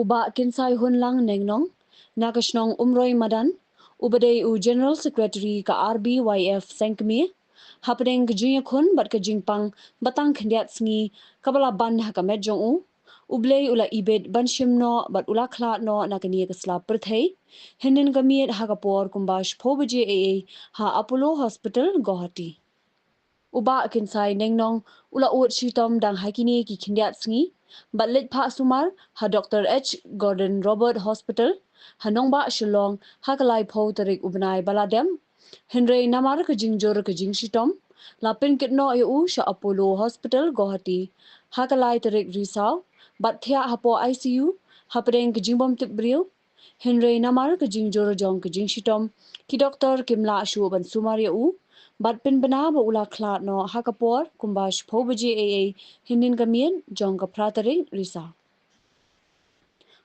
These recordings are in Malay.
Uba kinsai hunlang nengnong nakashnong umroy madan ubadai u General Secretary ka RBYF Sengkmi hapdeng kajing khun bat kajing pang batang khendiat sngi kabala ban ha ka medjong u ublei ula ibet banshim no bat ula khla no nakani kasla prthei hinin kamiet ha kapor kumbash phobaje ha Apollo Hospital Guwahati uba kinsai nengnong ula ut shitom dang hakini ki khindiat sngi batlet pha sumar ha Dr. H. Gordon Robert Hospital hanongba shillong hakalai pho tarik ubnai baladem Henry namar ka jingjor ka jingshitom lapin kitno eu sha Apollo Hospital Guwahati hakalai tarik risau bat thia hapo ICU hapdeng ka jingbom tibriu Henry namar ka jingjor jong ka jingshitom ki Dr. Kimla Shu ban sumar eu bat pin bana ba ula khla no hakapor kumbash phobaji hinin gamien jong ka prataring risa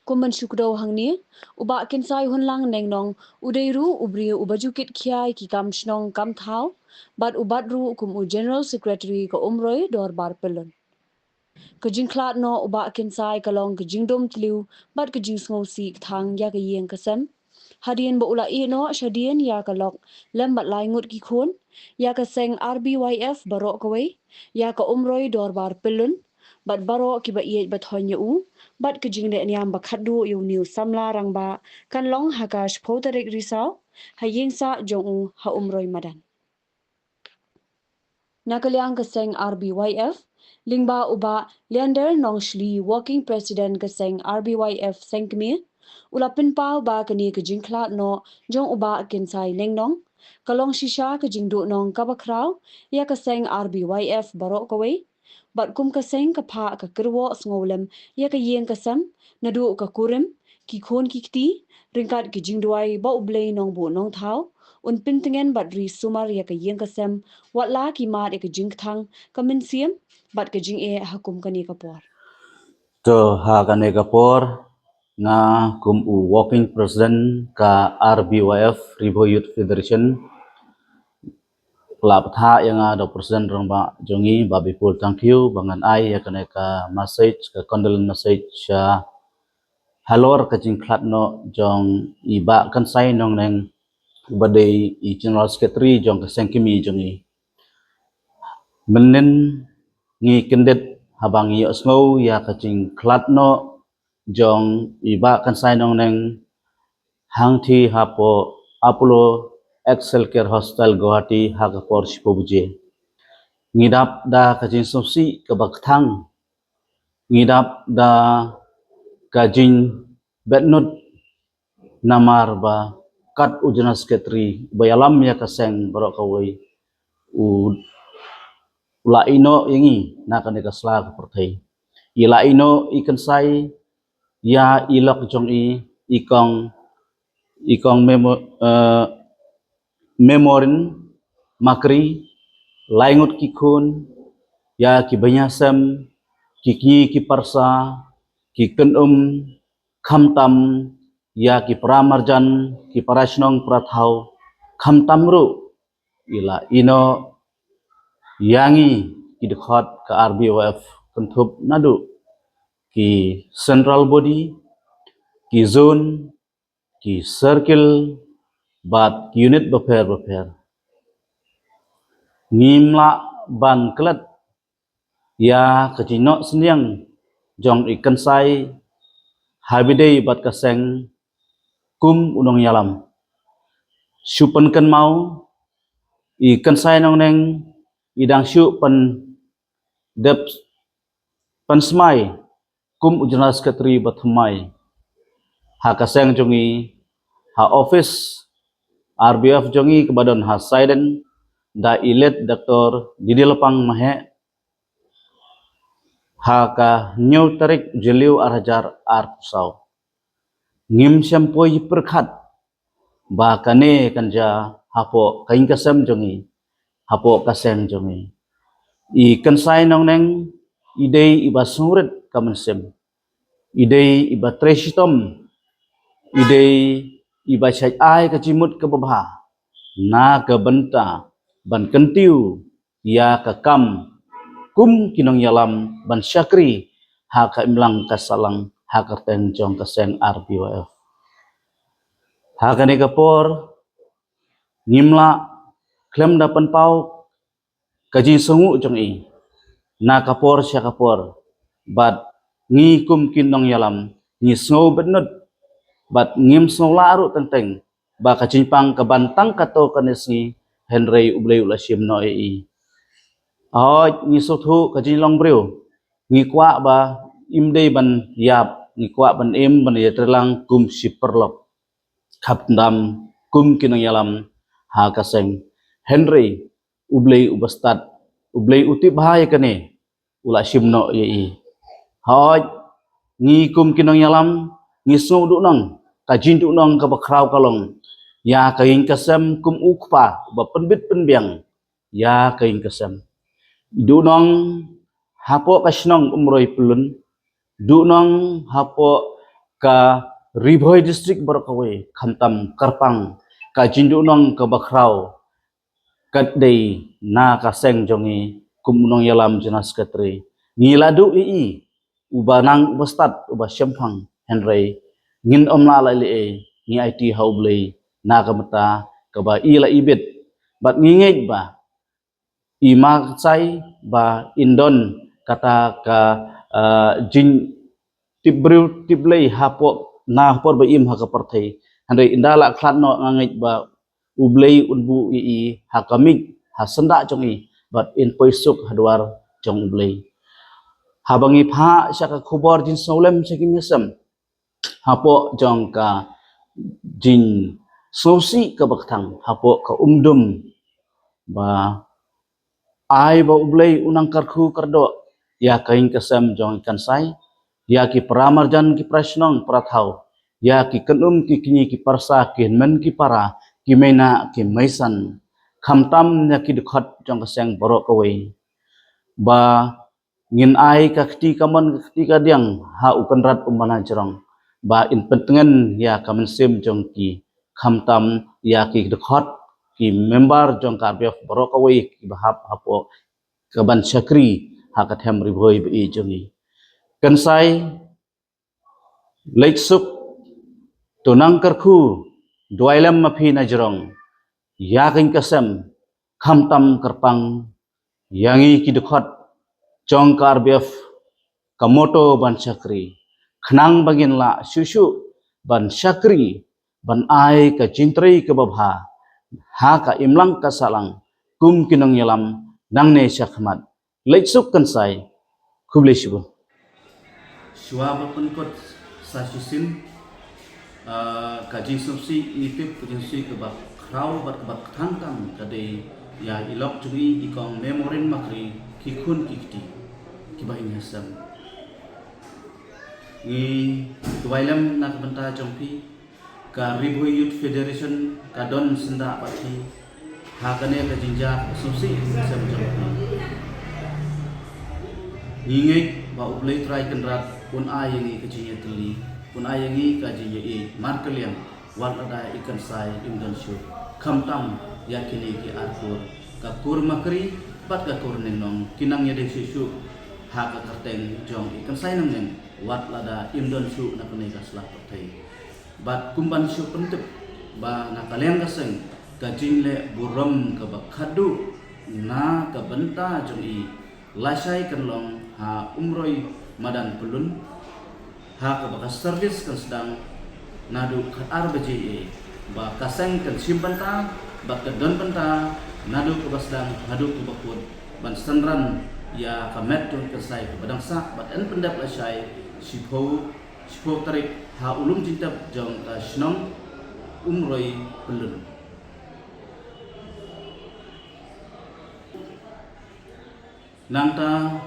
kuman shukdo hangni uba kinsai hunlang nengnong udeiru ubri ubajukit khiai ki kamshnong kamthau bat ubadru kum u General Secretary ka umroi dorbar pelon kajingklat no uba kinsai kalong kajingdom tliu bat kajingsngo si thang ya ka yeng kasem hadien ba ula no shadien ya ka lok lembat laingut ki khon ya ka seng RBYF barok kawai ya ka umroi dorbar pelun bat baro ki ba iet ba thonya u bat kajingde nyam ba khadu yu niu samla rangba kan long hakash photarek risau ha yengsa jong u ha umroi madan Nakaliang kaseng RBYF lingba uba Leander Nongshli working president kaseng RBYF Sengkmi ulapin pau ba kani kajingklat no jong uba kinsai nengnong kalong shisha kajingdu nong kabakrau ya kaseng RBYF barok kawai bat kum kaseng kapha ka kirwo sngolem ya ka yeng kasam nadu ka kurim ki khon ki kti ringkat kijingduai ba ublei nong bu nong thau un pintingen bat ri sumar ya ka yeng kasem watla ki mat ya ka jingthang kamin siem bat ka jing hakum kani kapor to ha kane kapor nga kum u working president ka RBYF Ribo Youth Federation klap tha yang ada president rongba jongi babi pul thank you bangan ai ya kane ka message ka condolence message halor ka jingklat no jong iba kan sai nong neng badai i General Secretary jong ka Sengkimi jongi menen ngi kendet habang i osngau ya kacing klat no jong iba kan sai nong neng hang thi hapo Apollo Excel Care Hostel Guwahati hakapor sipobuje ngidap da kacing sosi kabakthang ngidap da kajing betnut namar ba kat ujana Secretary bayalam ya kaseng barok kawai u ula ino ingi nakane kasla perthai ila ino ikan sai ya ilok jong ikong memorin makri laingut kikun ya ki banyasam ki parsa ki kenum khamtam ya ki pramarjan ki parasnong prathau khamtamru ila ino yangi ki dekhot ka RBYF kentup nadu ki central body ki zone ki circle bat unit beper ngimla ban klet ya kacino senyang jong ikan sai habidei bat kaseng kum unong yalam supen kan mau ikan sai nong neng idang syu pen dep pen smai kum ujana Secretary bathmai ha kaseng jongi ha office RBF jongi kebadon ha Saiden da ilet Dr. Didi Lepang Mahe ha ka new tarik jeliu arhajar pusau ngim syampoi perkhat ba kane kanja hapo kain kasem jongi hapo kaseng jongi I kansai nong neng idei iba surit kamensem idei iba treshitom idei iba chai ai kacimut ke babha na ke benta ban kentiu ya ke kam kum kinong yalam ban syakri ha ka imlang kasalang ha kerteng jong kaseng RBYF. Ha kani kapor ngimla klem dapan pau kaji sungu jong i na kapor sya kapor bat ngi kum kinong yalam ngi snow benut bat ngim snow laru tenteng ba kajimpang kabantang kato kanesi Henry ublay ulasim no i ngi sothu kaji long breu ngi kwa ba imdei ban yap ngi kwa ban ban yatrelang kum siperlok kapndam kum kinong yalam ha kaseng Henry ublay ubastat ublay uti bahaya kane ula simno i ngi kum kinong yalam ngi snow du nang kajin du nang ka bakraw kalong ya kaing kasem kum ukpa ba penbit penbiang ya kaing kasem du nang hapo kasnong umroy pulun du nang hapo ka Ribhoi district Borkawe khantam karpang ka jindu nong ka bakraw kadei na kaseng jongi kumunong yalam jenas katri ngiladu ubanang ubastat uba syamphang Henry ngin omla lai ngi IT haublei na kamata ka ba ila ibit bat ngingej ba ima sai ba indon kata ka jin tiblei hapo na por ba im ha ka parthei handai indala khlat no ngangej ba ublei unbu hakamik hasenda chongi but in poisuk hadwar jong ublei habangi pha saka khubor jin solem saking yasam hapo jong ka jin sosi ka baktang hapo ka umdum ba ai ba ublei unang karkhu kardo ya kaing kasam jong ikan sai ya ki pramarjan ki prasnong prathau ya ki kanum ki kini ki parsa ki men ki para ki mena ki maisan khamtam ya ki dikhat jong kaseng borok kawai ba ngin ai ka khti kaman khti ka diang ha ukanrat umana jerong ba in pentengan ya kamen sim jong ki khamtam ya ki dikhat ki member jong karbef borok kawai ki bahap hapo kaban syakri hakathem ribhoi bi jongi kansai leiksuk tunang karkhu duailam mapi najrong yakin kasem khamtam karpang yangi kidukhat jong karbef kamoto ban syakri khnang bagin la susu ban syakri ban ai ka cintri ke babha ha ka imlang kasalang kum kinong yalam nangne syakmat leiksuk kansai kublesibu Shua berpenkot sasusin kaji sumsi ipip kujinsi kebak krau bat kebak tangkang kadai ya ilok cumi ikong memorin makri kikun kikti kibahin hasam ni tuailam nak benta jompi ka Ribhoi Youth Federation kadon senda pati hakane kajinja sumsi sam jompi ngingek ba ublei try kendrat pun ayangi kajinya teli pun ayangi kajinya markeliam warada ikan sai imdan syu khamtam yakini ki arkur ka kur makri bat ka kur nenong kinang yade syu ha ka karteng jong ikan sai nang wat lada imdan syu na kene ka slah pathai bat kumban syu pentep ba na kaleng kaseng kajing le buram ka bakhadu na ka benta jong lasai kenlong ha umroi madan pelun ha ka bakas servis kan sedang nadu khatar baje ba kaseng kan simbanta ba kedon benta nadu ka basdang nadu ka bakut ban sanran ya kamet tun kesai ke badang sak bat en pendap lasai sipo tarik ha ulum jintap jong ka snong umroi pelun nangta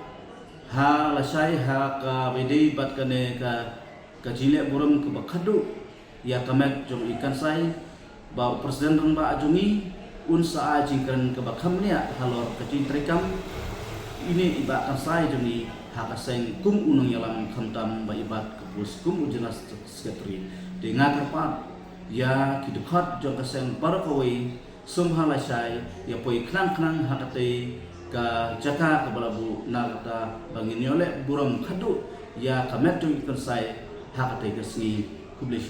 ha lasai ha ka bedi bat kane ka jile buram ke bakhadu ya kamet jong ikan sai ba presiden rang ba ajungi un sa ajingkan ke bakham nia halor ka trekam ini iba kan sai jongi ha ka seng kum unang yalam khamtam ba ibat ke bus kum ujenas sekretari dengar terpat ya kidukhat jong ka seng par kawai sum ha lasai ya poi khnang ha kate ka jaka ka balabu nagata banginole buram khadu ya kametu kansai hakate kasni publish